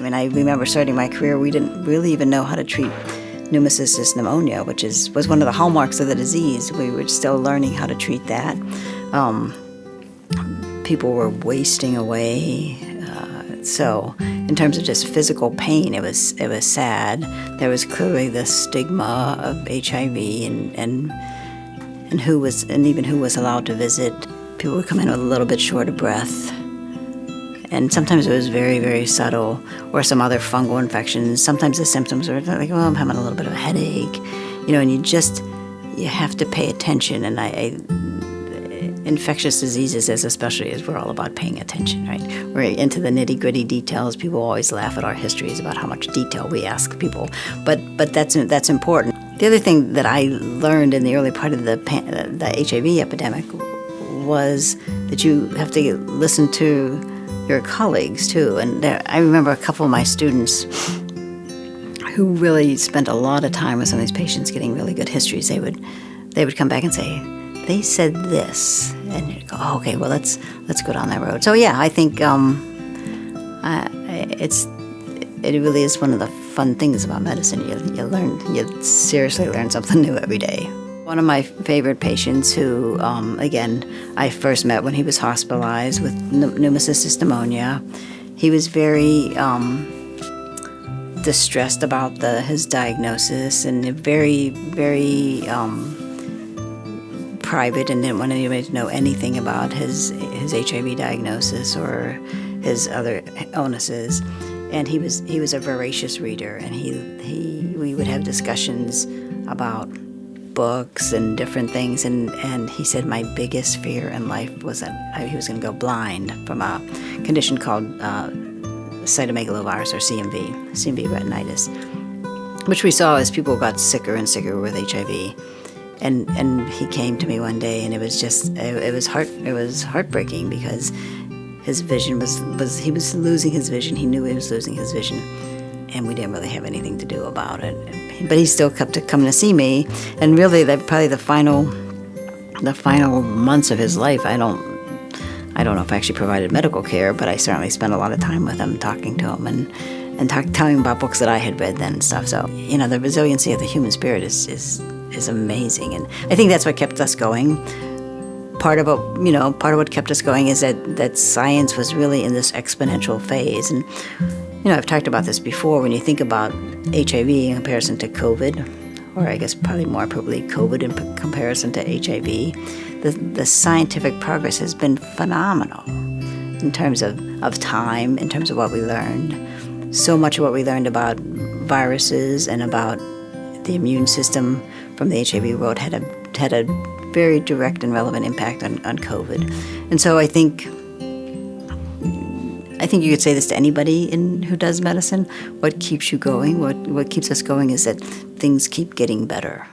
mean, I remember starting my career, we didn't really even know how to treat pneumocystis pneumonia, which was one of the hallmarks of the disease. We were still learning how to treat that. People were wasting away. So in terms of just physical pain, it was sad. There was clearly the stigma of HIV and even who was allowed to visit. People would come in with a little bit short of breath. And sometimes it was very, very subtle, or some other fungal infections. Sometimes the symptoms were like, well, I'm having a little bit of a headache, and you have to pay attention. And infectious diseases, especially as we're all about paying attention, right? We're into the nitty-gritty details. People always laugh at our histories about how much detail we ask people, but that's important. The other thing that I learned in the early part of the HIV epidemic was that you have to listen to your colleagues too. And I remember a couple of my students who really spent a lot of time with some of these patients getting really good histories. They would come back and say, they said this, and you'd go, oh, okay, well, let's go down that road. So yeah, I think it really is one of the fun things about medicine. You seriously learn something new every day. One of my favorite patients who, again, I first met when he was hospitalized with pneumocystis pneumonia. He was very distressed about his diagnosis, and very, very private, and didn't want anybody to know anything about his HIV diagnosis or his other illnesses. And he was a voracious reader, and we would have discussions about books and different things, and he said my biggest fear in life was that he was going to go blind from a condition called cytomegalovirus, or CMV retinitis, which we saw as people got sicker and sicker with HIV. And he came to me one day, and it was heartbreaking, because his vision he was losing his vision. He knew he was losing his vision, and we didn't really have anything to do about it. But he still kept coming to see me, and really, probably the final months of his life, I don't know if I actually provided medical care, but I certainly spent a lot of time with him, talking to him, and telling him about books that I had read then and stuff. So the resiliency of the human spirit is amazing, and I think that's what kept us going. Part of what kept us going is that science was really in this exponential phase. And I've talked about this before. When you think about HIV in comparison to COVID, or I guess probably more appropriately COVID in comparison to HIV, the scientific progress has been phenomenal in terms of time, in terms of what we learned. So much of what we learned about viruses and about the immune system from the HIV world had a very direct and relevant impact on COVID. And so I think you could say this to anybody who does medicine. What keeps you going, what keeps us going, is that things keep getting better.